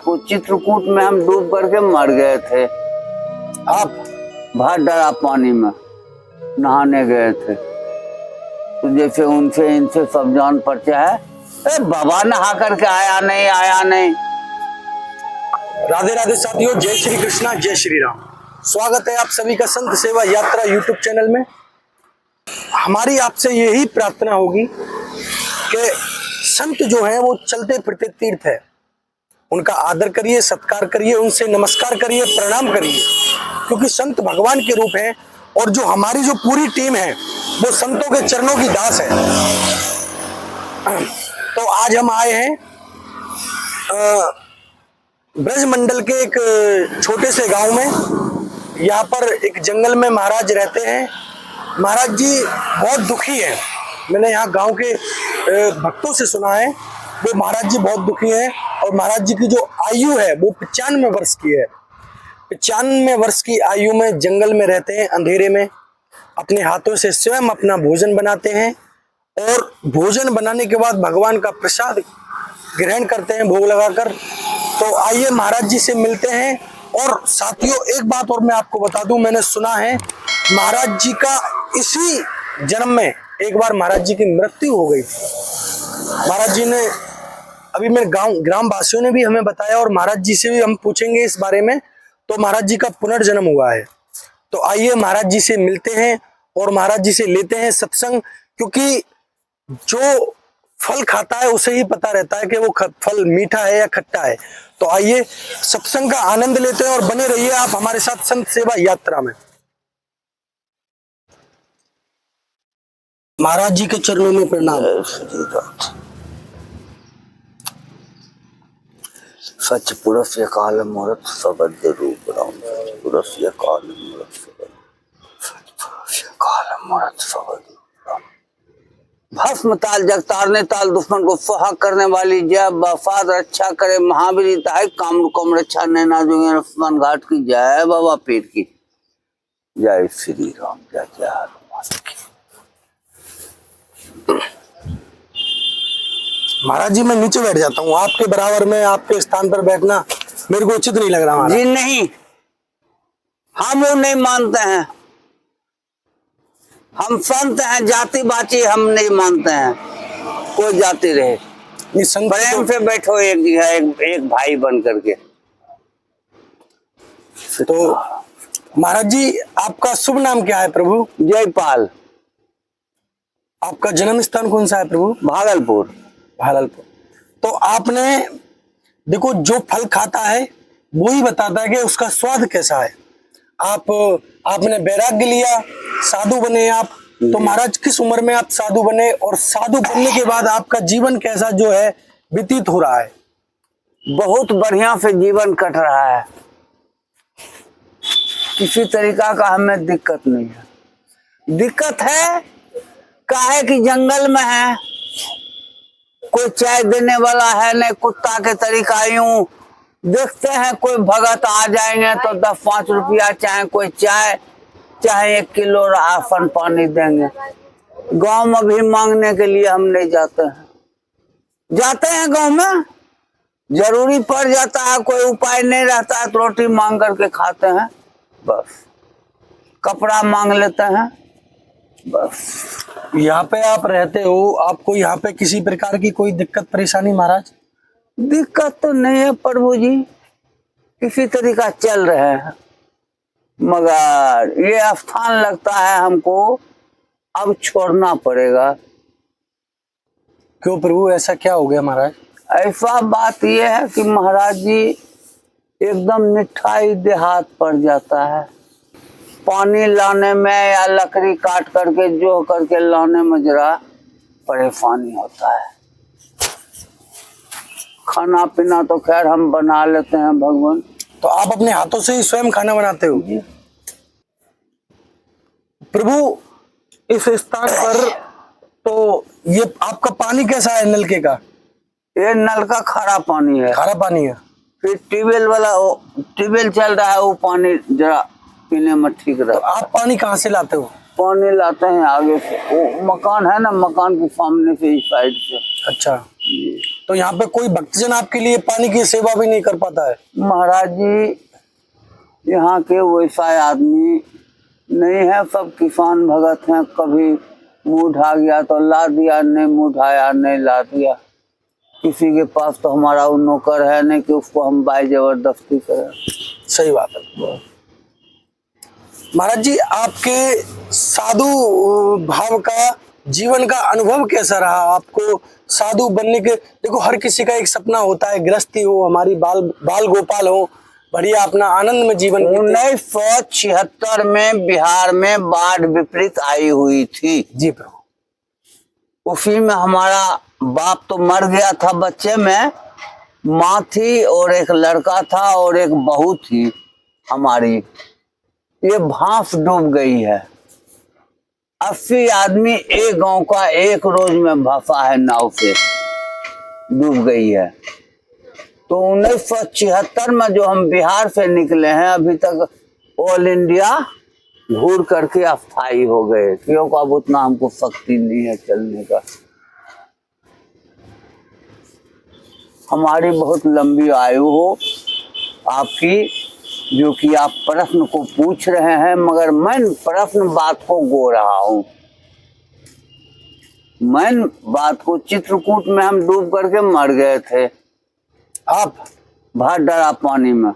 वो चित्रकूट में हम डूब करके मर गए थे। आप भर डरा पानी में नहाने गए थे, तो जैसे उनसे इनसे सब जान परिचय है। बाबा नहा करके आया नहीं। राधे राधे साथियों, जय श्री कृष्णा, जय श्री राम। स्वागत है आप सभी का संत सेवा यात्रा यूट्यूब चैनल में। हमारी आपसे यही प्रार्थना होगी कि संत जो हैं वो चलते फिरते तीर्थ है, उनका आदर करिए, सत्कार करिए, उनसे नमस्कार करिए, प्रणाम करिए, क्योंकि संत भगवान के रूप हैं। और जो हमारी जो पूरी टीम है वो संतों के चरणों की दास है। तो आज हम आए हैं ब्रज मंडल के एक छोटे से गांव में। यहाँ पर एक जंगल में महाराज रहते हैं। महाराज जी बहुत दुखी हैं। मैंने यहाँ गांव के भक्तों से सुना है वो महाराज जी बहुत दुखी हैं। और महाराज जी की जो आयु है वो 95 वर्ष की है। 95 वर्ष की आयु में जंगल में रहते हैं, अंधेरे में अपने हाथों से स्वयं अपना भोजन बनाते हैं और भोजन बनाने के बाद भगवान का प्रसाद ग्रहण करते हैं भोग लगाकर। तो आइए महाराज जी से मिलते हैं। और साथियों एक बात और मैं आपको बता दूं, मैंने सुना है महाराज जी का इसी जन्म में एक बार महाराज जी की मृत्यु हो गई थी। महाराज जी ने अभी मेरे ग्राम वासियों ने भी हमें बताया और महाराज जी से भी हम पूछेंगे इस बारे में। तो महाराज जी का पुनर्जन्म हुआ है। तो आइए महाराज जी से मिलते हैं और महाराज जी से लेते हैं सत्संग, क्योंकि जो फल खाता है उसे ही पता रहता है कि वो फल मीठा है या खट्टा है। तो आइए सत्संग का आनंद लेते हैं और बने रहिए आप हमारे साथ संत सेवा यात्रा में। महाराज जी के चरणों में प्रणाम। सच पुरुष काल मूर्त सबद रूप राम, पुरुष काल मूर्त सबद भस्म ताल जगतारने ताल, दुश्मन को सुहा करने वाली जय, वफाद रक्षा करे महावीर ताई, काम रक्षा नैना जो घाट की जय, बाबा पीर की जय, श्री राम जय जय हनुमान की। महाराज जी मैं नीचे बैठ जाता हूँ, आपके बराबर में आपके स्थान पर बैठना मेरे को उचित नहीं लग रहा। जी नहीं, हम वो नहीं मानते हैं। हम संत हैं, जाति बाची हम नहीं मानते हैं। कोई जाति रहे, प्रेम से बैठो एक भाई बन करके। तो महाराज जी आपका शुभ नाम क्या है प्रभु? जयपाल। आपका जन्म स्थान कौन सा है प्रभु? भागलपुर। भागलपुर। तो आपने देखो जो फल खाता है वो ही बताता है कि उसका स्वाद कैसा है। आपने वैराग्य लिया, साधु बने आप। तो महाराज किस उम्र में आप साधु बने और साधु बनने के बाद आपका जीवन कैसा जो है व्यतीत हो रहा है? बहुत बढ़िया से जीवन कट रहा है, किसी तरीका का हमें दिक्कत नहीं है। दिक्कत है काहे कि जंगल में है, कोई चाय देने वाला है नहीं। कुत्ता के तरीका यूं देखते हैं, कोई भगत आ जाएंगे तो 10-5 रुपया, चाहे कोई चाय चाहे 1 किलो राशन पानी देंगे। गांव में भी मांगने के लिए हम नहीं जाते हैं। गांव में जरूरी पड़ जाता है, कोई उपाय नहीं रहता है तो रोटी मांग करके खाते हैं, बस। कपड़ा मांग लेते हैं, बस। यहाँ पे आप रहते हो, आपको यहाँ पे किसी प्रकार की कोई दिक्कत परेशानी? महाराज दिक्कत तो नहीं है प्रभु जी, किसी तरीका चल रहे हैं। मगर ये स्थान लगता है हमको अब छोड़ना पड़ेगा। क्यों प्रभु, ऐसा क्या हो गया महाराज? ऐसा बात ये है कि महाराज जी एकदम मिठाई देहात पड़ जाता है। पानी लाने में या लकड़ी काट करके जो करके लाने में जरा परेशानी होता है। खाना पीना तो खैर हम बना लेते हैं भगवान। तो आप अपने हाथों से ही स्वयं खाना बनाते हो? प्रभु इस स्थान पर तो ये आपका पानी कैसा है नलके का? ये नल का खारा पानी है। खारा पानी है। फिर ट्यूबवेल चल रहा है, वो पानी जरा पीने में ठीक रहता। तो आप पानी कहाँ से लाते हो? पानी लाते हैं आगे से, वो मकान है ना, मकान के सामने से इस साइड से। अच्छा। तो यहाँ पे कोई भक्तजन आपके लिए पानी की सेवा भी नहीं कर पाता है? महाराज जी यहाँ के वैसा आदमी नहीं है, सब किसान भगत हैं। कभी मुंह ढा गया तो ला दिया, नहीं मुंह ढाया नहीं ला दिया। किसी के पास तो हमारा वो नौकर है नहीं कि उसको हम बाई जबरदस्ती करें। सही बात है। महाराज जी, आपके साधु भाव का जीवन का अनुभव कैसा रहा? आपको साधु बनने के, देखो हर किसी का एक सपना होता है, गृहस्थी हो, हमारी बाल गोपाल हो, बढ़िया अपना आनंद में जीवन। 1976 में बिहार में बाढ़ विपरीत आई हुई थी जी प्रभु। उसी में हमारा बाप तो मर गया था, बच्चे में माँ थी और एक लड़का था और एक बहू थी हमारी। ये भांस डूब गई है। 80 आदमी एक गांव का एक रोज में भासा है, नाव से डूब गई है। तो 1976 में जो हम बिहार से निकले हैं, अभी तक ऑल इंडिया घूर करके अस्थायी हो गए, क्योंकि अब उतना हमको शक्ति नहीं है चलने का। हमारी बहुत लंबी आयु हो आपकी, जो कि आप प्रश्न को पूछ रहे हैं, मगर मैं प्रश्न बात को गो रहा हूं। मैं बात को, चित्रकूट में हम डूब करके मर गए थे। आप भाटडरा पानी में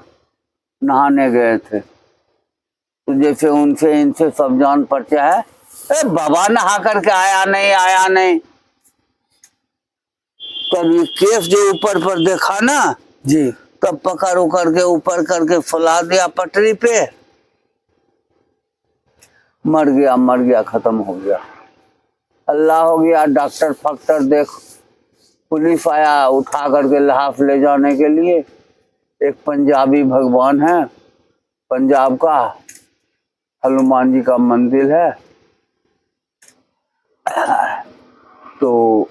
नहाने गए थे, तो जैसे उनसे इनसे सब जान परिचय है। बाबा नहा करके आया नहीं। तब ये केस जो ऊपर पर देखा ना जी, तब पकड़ करके ऊपर करके फुला दिया पटरी पे। मर गया, खत्म हो गया। अल्लाह हो गया। डॉक्टर फक्टर देख, पुलिस आया उठा करके लाश ले जाने के लिए। एक पंजाबी भगवान है, पंजाब का हनुमान जी का मंदिर है। तो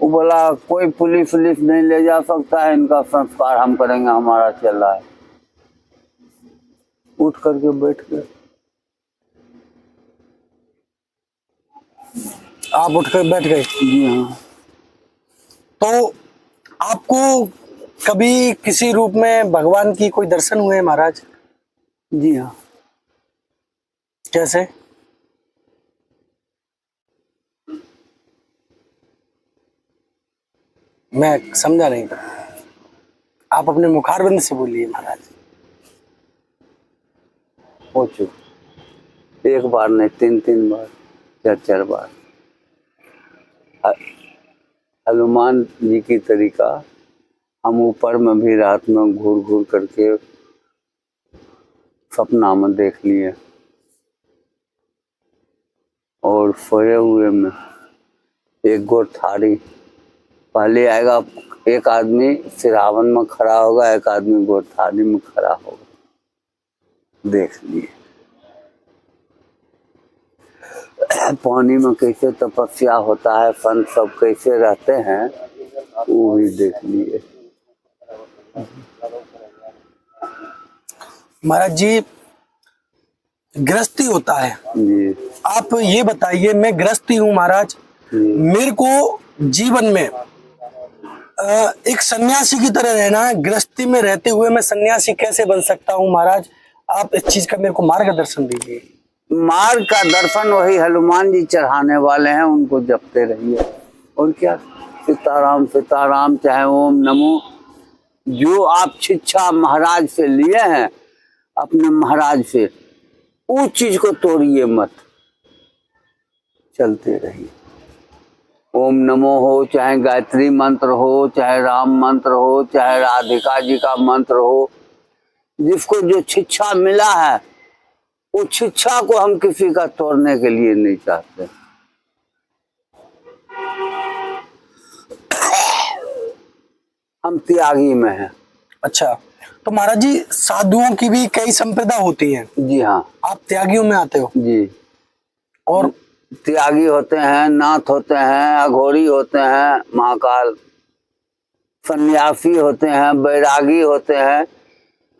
वो बोला कोई पुलिस नहीं ले जा सकता है, इनका संस्कार हम करेंगे, हमारा चल रहा है। उठ करके बैठ गए। आप उठकर बैठ गए? जी हाँ। तो आपको कभी किसी रूप में भगवान की कोई दर्शन हुए महाराज? जी हाँ। कैसे? मैं समझा नहीं। आप अपने मुखारबंद से बोलिए महाराज। हो चुका, एक बार नहीं, 3 बार, 4 बार। हनुमान जी की तरीका हम ऊपर में भी रात में घूर करके सपना में देख लिए, और सोए हुए में एक गोर थारी पहले आएगा, एक आदमी सिरावन में खड़ा होगा, एक आदमी गोर थारी में खड़ा होगा, देख लिए। पानी में कैसे तपस्या होता है, संत सब कैसे रहते हैं, वो भी देख लिए। महाराज जी, गृहस्थी होता है जी। आप ये बताइए, मैं गृहस्थी हूँ महाराज, मेरे को जीवन में एक सन्यासी की तरह रहना है। गृहस्थी में रहते हुए मैं सन्यासी कैसे बन सकता हूँ महाराज? आप इस चीज का मेरे को मार्गदर्शन दीजिए। मार्ग का दर्शन वही हनुमान जी चढ़ाने वाले हैं, उनको जपते रहिए। और क्या, सीताराम सीताराम, चाहे ओम नमो, जो आप शिक्षा महाराज से लिए हैं, अपने महाराज से, उस चीज को तोड़िए मत, चलते रहिए। ओम नमो हो, चाहे गायत्री मंत्र हो, चाहे राम मंत्र हो, चाहे राधिका जी का मंत्र हो, जिसको जो शिक्षा मिला है, उस शिक्षा को हम किसी का तोड़ने के लिए नहीं चाहते। हम त्यागी में हैं। अच्छा, तो महाराज जी, साधुओं की भी कई संप्रदा होती हैं। जी हाँ। आप त्यागियों में आते हो? जी। और त्यागी होते हैं, नाथ होते हैं, अघोरी होते हैं, महाकाल, सन्यासी होते हैं, बैरागी होते हैं,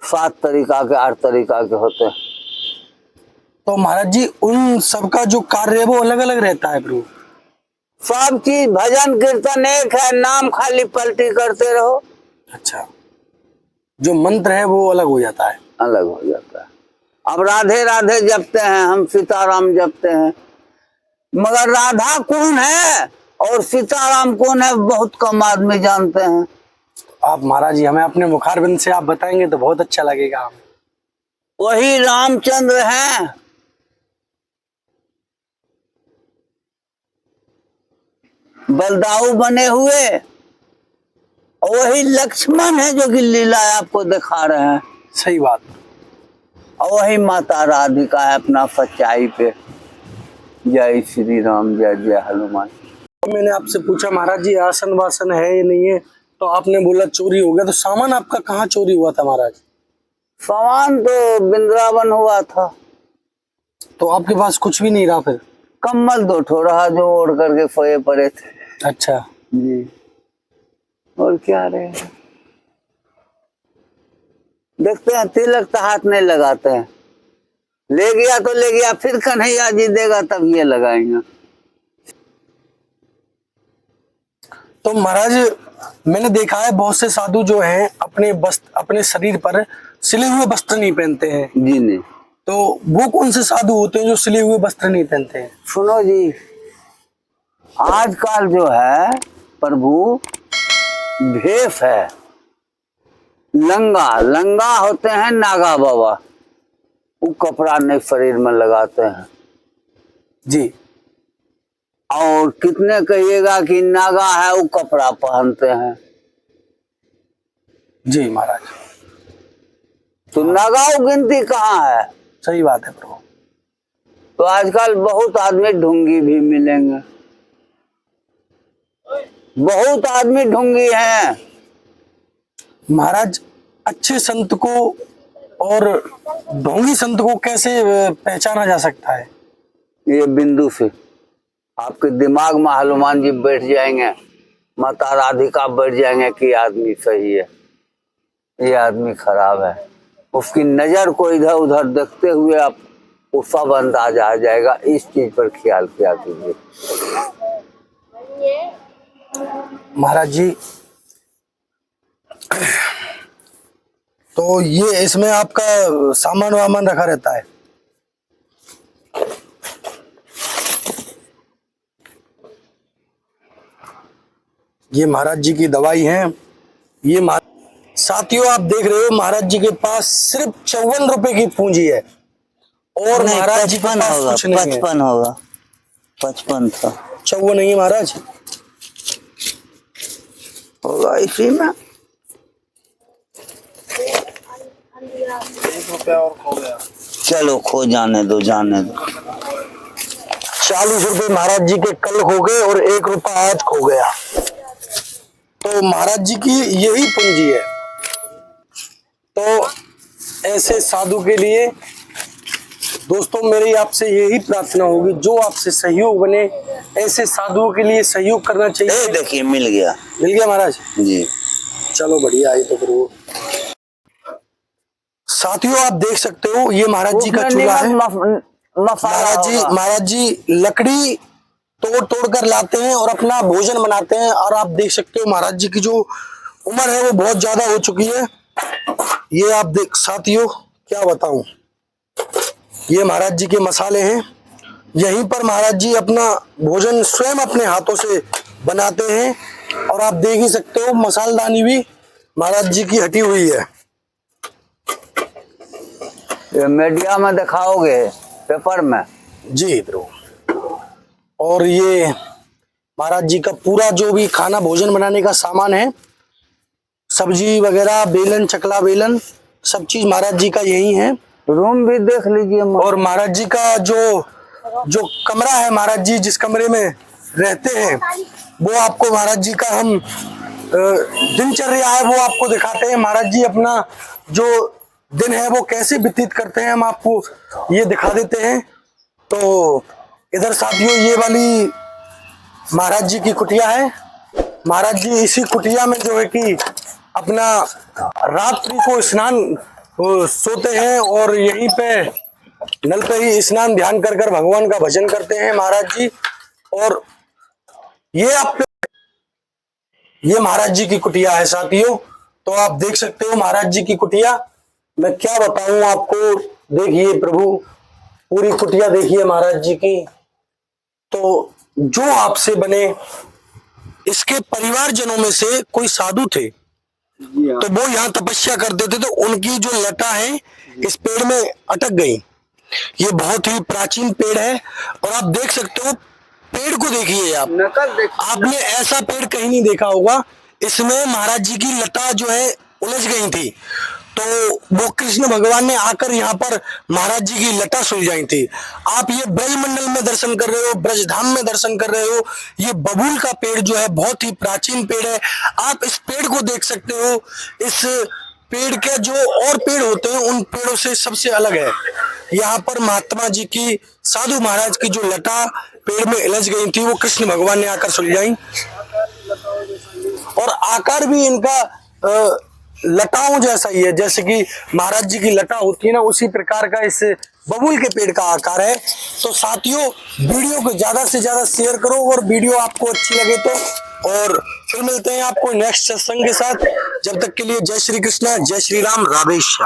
7 तरीका के 8 तरीका के होते हैं। तो महाराज जी, उन सबका जो कार्य है वो अलग अलग रहता है प्रभु? सब चीज भजन कीर्तन एक है, नाम खाली पलटी करते रहो, अच्छा, जो मंत्र है वो अलग हो जाता है। अलग हो जाता है। अब राधे राधे जपते हैं, हम सीताराम जपते हैं, मगर राधा कौन है और सीताराम कौन है बहुत कम आदमी जानते हैं। आप महाराज जी हमें अपने मुखारबिंद से आप बताएंगे तो बहुत अच्छा लगेगा हमें। वही रामचंद्र हैं, बलदाऊ बने हुए, वही लक्ष्मण है जो कि लीला आपको दिखा रहे हैं, सही बात। और वही माता राधिका है अपना सच्चाई पे। जय श्री राम, जय जय हनुमान। मैंने आपसे पूछा महाराज जी आसन वासन है या नहीं है, तो आपने बोला चोरी हो गया। तो सामान आपका कहाँ चोरी हुआ था महाराज? सामान तो वृंदावन हुआ था। तो आपके पास कुछ भी नहीं रहा फिर? कम्बल 2 ठो रहा जो ओढ़ करके सोए पड़े थे। अच्छा जी, और क्या रहे। देखते हैं, तिलक तो हाथ नहीं लगाते हैं, ले गया तो ले गया, फिर कन्हैया जी देगा तब ये लगाएंगे। तो महाराज मैंने देखा है बहुत से साधु जो हैं अपने शरीर पर सिले हुए वस्त्र नहीं पहनते हैं। जी नहीं। तो वो कौन से साधु होते हैं जो सिले हुए वस्त्र नहीं पहनते हैं? सुनो जी, आजकल जो है प्रभु भेष है, लंगा लंगा होते हैं नागा बाबा, वो कपड़ा नहीं शरीर में लगाते हैं जी। और कितने कहिएगा कि नागा है वो कपड़ा पहनते हैं। जी महाराज, तो नागाओ गिनती कहाँ है? सही बात है प्रभु। तो आजकल बहुत आदमी ढोंगी भी मिलेंगे, बहुत आदमी ढोंगी हैं। महाराज अच्छे संत को और ढोंगी संत को कैसे पहचाना जा सकता है? ये बिंदु से आपके दिमाग में हनुमान जी बैठ जाएंगे, माता राधिका बैठ जाएंगे कि आदमी सही है, ये आदमी खराब है। उसकी नजर को इधर उधर देखते हुए आप वो सब अंदाज आ जाएगा। इस चीज पर ख्याल किया कीजिए महाराज जी। तो ये इसमें आपका सामान वामान रखा रहता है? ये महाराज जी की दवाई है। ये साथियों आप देख रहे हो महाराज जी के पास सिर्फ 54 रुपए की पूंजी है और महाराज जी के पास कुछ नहीं है। 55 होगा, 55 था, 54 नहीं है महाराज, होगा इसी में। 1 रुपया और खो गया। चलो खो जाने दो, जाने दो। 40 रुपए महाराज जी के कल खो गए और 1 रुपया आज खो गया। तो महाराज जी की यही पूंजी है। तो ऐसे साधु के लिए दोस्तों मेरी आपसे यही प्रार्थना होगी, जो आपसे सहयोग बने ऐसे साधुओं के लिए सहयोग करना चाहिए। देखिए मिल गया, मिल गया महाराज जी। चलो बढ़िया है। तो फिर वो साथियों आप देख सकते हो ये महाराज जी का चूल्हा है। महाराज जी लकड़ी तोड़ तोड़ कर लाते हैं और अपना भोजन बनाते हैं। और आप देख सकते हो महाराज जी की जो उम्र है वो बहुत ज्यादा हो चुकी है। ये आप देख साथियों क्या बताऊं, ये महाराज जी के मसाले हैं। यहीं पर महाराज जी अपना भोजन स्वयं अपने हाथों से बनाते हैं। और आप देख ही सकते हो मसालदानी भी महाराज जी की हटी हुई है। ये मीडिया में दिखाओगे, पेपर में? जी ध्रुव। और ये महाराज जी का पूरा जो भी खाना भोजन बनाने का सामान है, सब्जी वगैरह, बेलन, चकला बेलन, सब चीज महाराज जी का यही है। रूम भी देख लीजिए। और महाराज जी का जो कमरा है, महाराज जी जिस कमरे में रहते हैं, वो आपको महाराज जी का हम दिनचर्या है वो आपको दिखाते हैं। महाराज जी अपना जो दिन है वो कैसे व्यतीत करते हैं हम आपको ये दिखा देते हैं। तो इधर साथियों ये वाली महाराज जी की कुटिया है। महाराज जी इसी कुटिया में जो है कि अपना रात्रि को स्नान सोते हैं और यहीं पे नल पे ही स्नान ध्यान कर कर भगवान का भजन करते हैं महाराज जी। और ये महाराज जी की कुटिया है साथियों। तो आप देख सकते हो महाराज जी की कुटिया। मैं क्या बताऊं आपको, देखिए प्रभु, पूरी कुटिया देखिए महाराज जी की। तो जो आपसे बने, इसके परिवारजनों में से कोई साधु थे, तो वो यहाँ तपस्या करते थे, तो उनकी जो लटा है इस पेड़ में अटक गई। ये बहुत ही प्राचीन पेड़ है और आप देख सकते हो, पेड़ को देखिए आप, आपने ऐसा पेड़ कहीं नहीं देखा होगा। इसमें महाराज जी की लता जो है उलझ गई थी, तो वो कृष्ण भगवान ने आकर यहाँ पर महाराज जी की लता सुलझाई थी। आप ये ब्रज मंडल में दर्शन कर रहे हो, ब्रज धाम में दर्शन कर रहे हो। ये बबूल का पेड़ जो है बहुत ही प्राचीन पेड़ है। आप इस पेड़ को देख सकते हो। इस पेड़ के जो और पेड़ होते हैं उन पेड़ों से सबसे अलग है। यहाँ पर महात्मा जी की, साधु महाराज की जो लता पेड़ में उलझ गई थी, वो कृष्ण भगवान ने आकर सुलझाई। और आकार भी इनका लताओं जैसा ही है, जैसे कि महाराज जी की लता होती है ना, उसी प्रकार का इस बबूल के पेड़ का आकार है। तो साथियों, वीडियो को ज्यादा से ज्यादा शेयर करो और वीडियो आपको अच्छी लगे तो, और फिर मिलते हैं आपको नेक्स्ट सत्संग के साथ। जब तक के लिए जय श्री कृष्णा, जय श्री राम, राधे श्याम।